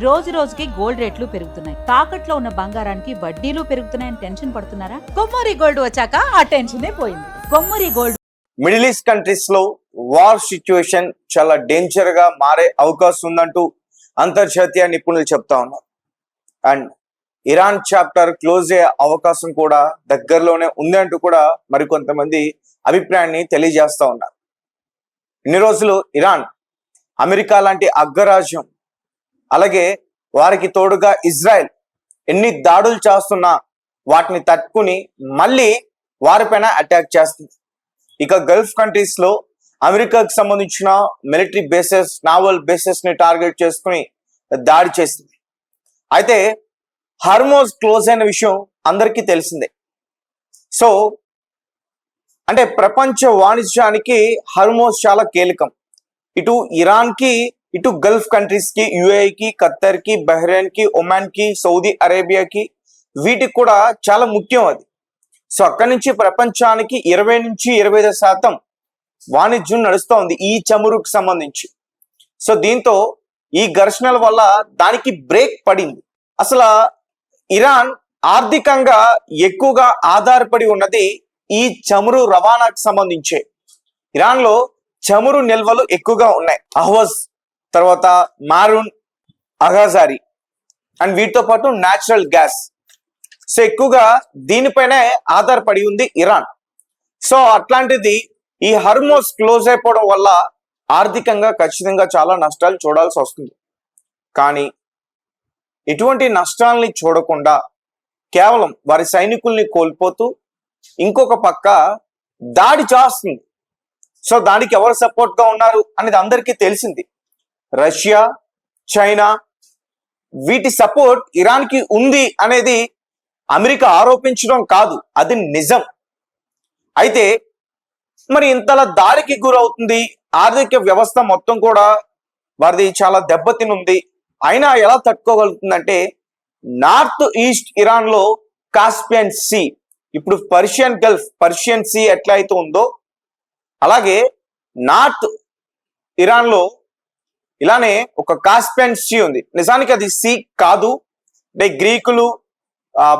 రోజు రోజుకి గోల్డ్ రేట్లు పెరుగుతున్నాయి. తాకట్లో ఉన్న బంగారానికి వడ్డీలు పెరుగుతున్నాయని టెన్షన్ పడుతున్నారా? కొమ్మూరి గోల్డ్ వచ్చాక ఆ టెన్షనే పోయింది. Kommuri gold. Middle east countries లో వార్ సిచ్యువేషన్ చాలా డేంజర్ గా మారే అవకాశం ఉందంటూ అంతర్జాతీయ నిపుణులు చెప్తా ఉన్నారు. అండ్ ఇరాన్ చాప్టర్ క్లోజ్ అయ్యే అవకాశం కూడా దగ్గరలోనే ఉంది అంటూ కూడా మరికొంతమంది అభిప్రాయాన్ని తెలియజేస్తా ఉన్నారు. ఇన్ని రోజులు ఇరాన్ అమెరికా లాంటి అగ్రరాజ్యం, అలాగే వారికి తోడుగా ఇజ్రాయెల్ ఎన్ని దాడులు చేస్తున్నా వాటిని తట్టుకుని మళ్ళీ వారిపైన అటాక్ చేస్తుంది. ఇక గల్ఫ్ కంట్రీస్ లో అమెరికాకు సంబంధించిన మిలిటరీ బేసెస్, నావల్ బేసెస్ ని టార్గెట్ చేసుకుని దాడి చేసింది. అయితే హార్మోజ్ క్లోజ్ అయిన విషయం అందరికీ తెలిసిందే. సో అంటే ప్రపంచ వాణిజ్యానికి హార్మోజ్ చాలా కీలకం. ఇటు ఇరాన్ కి, ఇటు గల్ఫ్ కంట్రీస్ కి, యుఏఈ కి, ఖత్తర్ కి, బహ్రెయిన్ కి, ఒమాన్ కి, సౌదీ అరేబియాకి, వీటికి కూడా చాలా ముఖ్యం అది. సో అక్కడి నుంచి ప్రపంచానికి 20 నుంచి 25% వాణిజ్యం నడుస్తూ ఉంది ఈ చమురుకు సంబంధించి. సో దీంతో ఈ ఘర్షణల వల్ల దానికి బ్రేక్ పడింది. అసలు ఇరాన్ ఆర్థికంగా ఎక్కువగా ఆధారపడి ఉన్నది ఈ చమురు రవాణాకు సంబంధించే. ఇరాన్ లో చమురు నిల్వలు ఎక్కువగా ఉన్నాయి. అహ్వజ్, తర్వాత మారూన్, అగాజారి అండ్ వీటితో పాటు న్యాచురల్ గ్యాస్. సో ఎక్కువగా దీనిపైనే ఆధారపడి ఉంది ఇరాన్. సో అట్లాంటిది ఈ హార్మోజ్ క్లోజ్ అయిపోవడం వల్ల ఆర్థికంగా ఖచ్చితంగా చాలా నష్టాలు చూడాల్సి వస్తుంది. కానీ ఇటువంటి నష్టాలని చూడకుండా కేవలం వారి సైనికుల్ని కోల్పోతూ ఇంకొక పక్క దాడి చేస్తుంది. సో దానికి ఎవరు సపోర్ట్ గా ఉన్నారు అనేది అందరికీ తెలిసింది. రష్యా, చైనా, వీటి సపోర్ట్ ఇరాన్ కి ఉంది అనేది అమెరికా ఆరోపించడం కాదు, అది నిజం. అయితే మరి ఇంతలా దాడికి గురవుతుంది, ఆర్థిక వ్యవస్థ మొత్తం కూడా వారిది చాలా దెబ్బతినుంది, అయినా ఎలా తట్టుకోగలుగుతుందంటే నార్త్ ఈస్ట్ ఇరాన్ లో కాస్పియన్ సీ, ఇప్పుడు పర్షియన్ గల్ఫ్, పర్షియన్ సీ ఎట్లా అయితే ఉందో అలాగే నార్త్ ఇరాన్ లో ఇలానే ఒక కాస్పియన్ సీ ఉంది. నిజానికి అది సీ కాదు, అంటే గ్రీకులు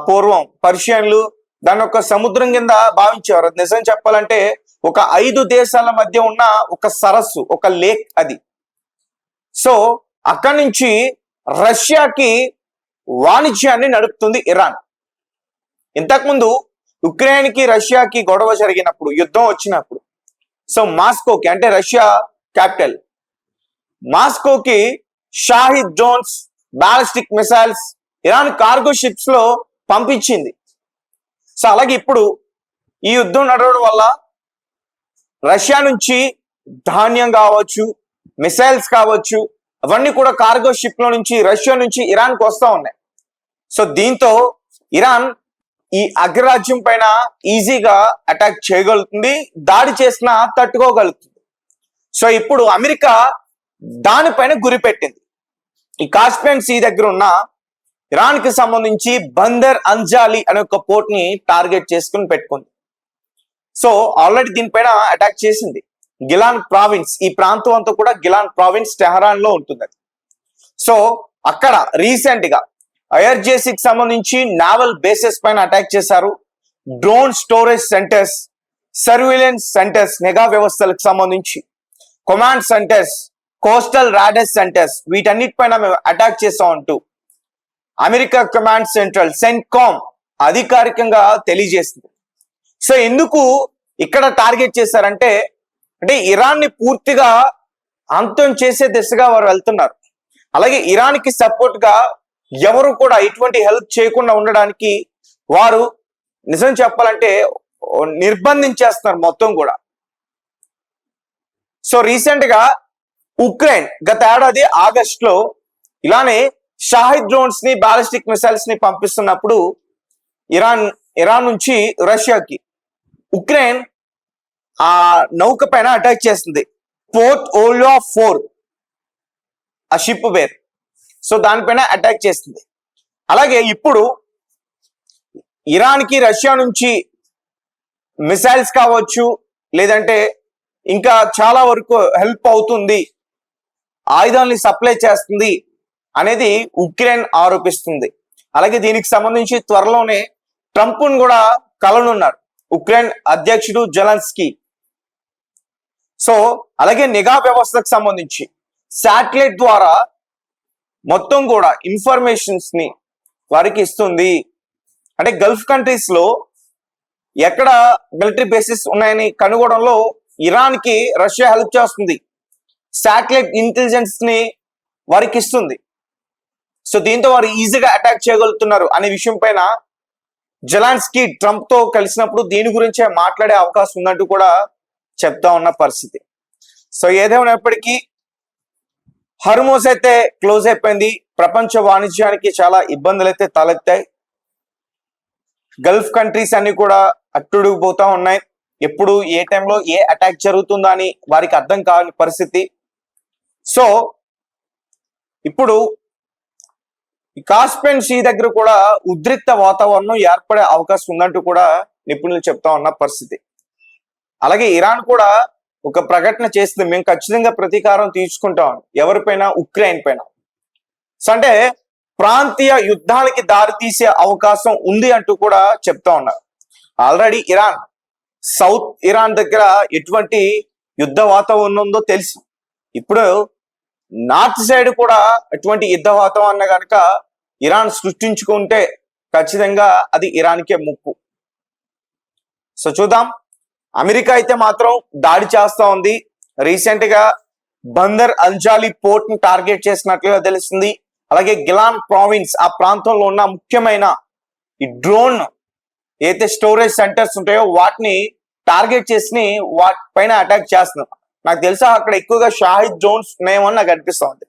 పూర్వం పర్షియన్లు దాన్ని ఒక సముద్రం కింద భావించేవారు. నిజం చెప్పాలంటే ఒక 5 దేశాల మధ్య ఉన్న ఒక సరస్సు, ఒక లేక్ అది. సో అక్కడి నుంచి రష్యాకి వాణిజ్యాన్ని నడుపుతుంది ఇరాన్. ఇంతకుముందు ఉక్రెయిన్ కి రష్యాకి గొడవ జరిగినప్పుడు, యుద్ధం వచ్చినప్పుడు, సో మాస్కోకి, అంటే రష్యా క్యాపిటల్ మాస్కోకి Shahed drones, ballistic missiles Iran cargo ships లో పంపించింది. సో అలాగే ఇప్పుడు ఈ యుద్ధం నడవడం వల్ల రష్యా నుంచి ధాన్యం కావచ్చు, మిసైల్స్ కావచ్చు, అవన్నీ కూడా కార్గో షిప్ లో నుంచి రష్యా నుంచి ఇరాన్కి వస్తూ ఉన్నాయి. సో దీంతో ఇరాన్ ఈ అగ్రరాజ్యం పైన ఈజీగా అటాక్ చేయగలుగుతుంది, దాడి చేసినా తట్టుకోగలుగుతుంది. సో ఇప్పుడు అమెరికా దానిపైన గురిపెట్టింది. ఈ కాస్పియన్ సీ దగ్గర ఉన్న ఇరాన్ కి సంబంధించి బందర్ అంజాలి అనే ఒక పోర్ట్ ని టార్గెట్ చేసుకుని పెట్టుకుంది. సో ఆల్రెడీ దీనిపైన అటాక్ చేసింది. గిలాన్ ప్రావిన్స్, ఈ ప్రాంతం అంతా కూడా గిలాన్ ప్రావిన్స్ టెహరాన్ లో ఉంటుంది. సో అక్కడ రీసెంట్ గా ఐఆర్జేసీకి సంబంధించి నావల్ బేసెస్ పైన అటాక్ చేశారు. Drone storage centres, surveillance centres, నిఘా వ్యవస్థలకు సంబంధించి command centres, coastal radar centres, వీటన్నిటిపైన మేము అటాక్ చేసాం అంటూ అమెరికా కమాండ్ సెంట్రల్ సెంట్కామ్ అధికారికంగా తెలియజేసింది. సో ఎందుకు ఇక్కడ టార్గెట్ చేశారంటే, అంటే ఇరాన్ ని పూర్తిగా అంతం చేసే దిశగా వారు వెళ్తున్నారు. అలాగే ఇరాన్ కి సపోర్ట్ గా ఎవరు కూడా ఎటువంటి హెల్ప్ చేయకుండా ఉండడానికి వారు నిజం చెప్పాలంటే నిర్బంధించేస్తున్నారు మొత్తం కూడా. సో రీసెంట్ గా ఉక్రెయిన్ గత ఏడాది ఆగస్ట్ లో ఇలానే షాహిద్ డ్రోన్స్ ని, బాలిస్టిక్ మిసైల్స్ ని పంపిస్తున్నప్పుడు ఇరాన్ నుంచి రష్యాకి ఉక్రెయిన్ ఆ నౌక పైన అటాక్ చేస్తుంది. పోర్ట్ ఓల్వా 4 ఆ షిప్ పేరు. సో దానిపైన అటాక్ చేస్తుంది. అలాగే ఇప్పుడు ఇరాన్ కి రష్యా నుంచి మిసైల్స్ కావచ్చు, లేదంటే ఇంకా చాలా వరకు హెల్ప్ అవుతుంది, ఆయుధాలని సప్లై చేస్తుంది అనేది ఉక్రెయిన్ ఆరోపిస్తుంది. అలాగే దీనికి సంబంధించి త్వరలోనే ట్రంప్ను కూడా కలనున్నారు ఉక్రెయిన్ అధ్యక్షుడు జెలెన్స్కీ. సో అలాగే నిఘా వ్యవస్థకు సంబంధించి శాటిలైట్ ద్వారా మొత్తం కూడా ఇన్ఫర్మేషన్స్ ని వారికి ఇస్తుంది. అంటే గల్ఫ్ కంట్రీస్ లో ఎక్కడ మిలిటరీ బేసిస్ ఉన్నాయని కనుగొనడంలో ఇరాన్ కి రష్యా హెల్ప్ చేస్తుంది, శాటిలైట్ ఇంటెలిజెన్స్ ని వారికి ఇస్తుంది. సో దీంతో వారు ఈజీగా అటాక్ చేయగలుగుతున్నారు అనే విషయం పైన జెలెన్స్కీ ట్రంప్ తో కలిసినప్పుడు దీని గురించే మాట్లాడే అవకాశం ఉన్నట్టు కూడా చెప్తా ఉన్న పరిస్థితి. సో ఏదేమైనప్పటికీ హర్మోజ్ అయితే క్లోజ్ అయిపోయింది. ప్రపంచ వాణిజ్యానికి చాలా ఇబ్బందులు అయితే తలెత్తాయి. గల్ఫ్ కంట్రీస్ అన్ని కూడా అట్టుడిగిపోతా ఉన్నాయి. ఎప్పుడు ఏ టైంలో ఏ అటాక్ జరుగుతుందో అని వారికి అర్థం కాని పరిస్థితి. సో ఇప్పుడు ఈ కాస్పియన్ సీ దగ్గర కూడా ఉద్రిక్త వాతావరణం ఏర్పడే అవకాశం ఉందంటూ కూడా నిపుణులు చెప్తా ఉన్న పరిస్థితి. అలాగే ఇరాన్ కూడా ఒక ప్రకటన చేస్తుంది, మేము ఖచ్చితంగా ప్రతీకారం తీర్చుకుంటాం ఎవరిపైన, ఉక్రెయిన్ పైన. సో అంటే ప్రాంతీయ యుద్ధానికి దారి తీసే అవకాశం ఉంది అంటూ కూడా చెప్తా ఉన్నారు. ఆల్రెడీ ఇరాన్ సౌత్ ఇరాన్ దగ్గర ఎటువంటి యుద్ధ వాతావరణం ఉందో తెలుసు. ఇప్పుడు నార్త్ సైడ్ కూడా ఎటువంటి యుద్ధ వాతావరణం కనుక ఇరాన్ సృష్టించుకుంటే ఖచ్చితంగా అది ఇరాన్కే ముప్పు. సో చూద్దాం. అమెరికా అయితే మాత్రం దాడి చేస్తా ఉంది. రీసెంట్ గా బందర్ అంజాలి పోర్ట్ ని టార్గెట్ చేసినట్లుగా తెలుస్తుంది. అలాగే గిలాన్ ప్రావిన్స్ ఆ ప్రాంతంలో ఉన్న ముఖ్యమైన ఈ డ్రోన్ ఏదైతే స్టోరేజ్ సెంటర్స్ ఉంటాయో వాటిని టార్గెట్ చేసి వాటి పైన అటాక్ చేస్తున్నారు. నాకు తెలుసా అక్కడ ఎక్కువగా షాహిద్ డ్రోన్స్ ఉన్నాయేమో అని నాకు అనిపిస్తూ ఉంది.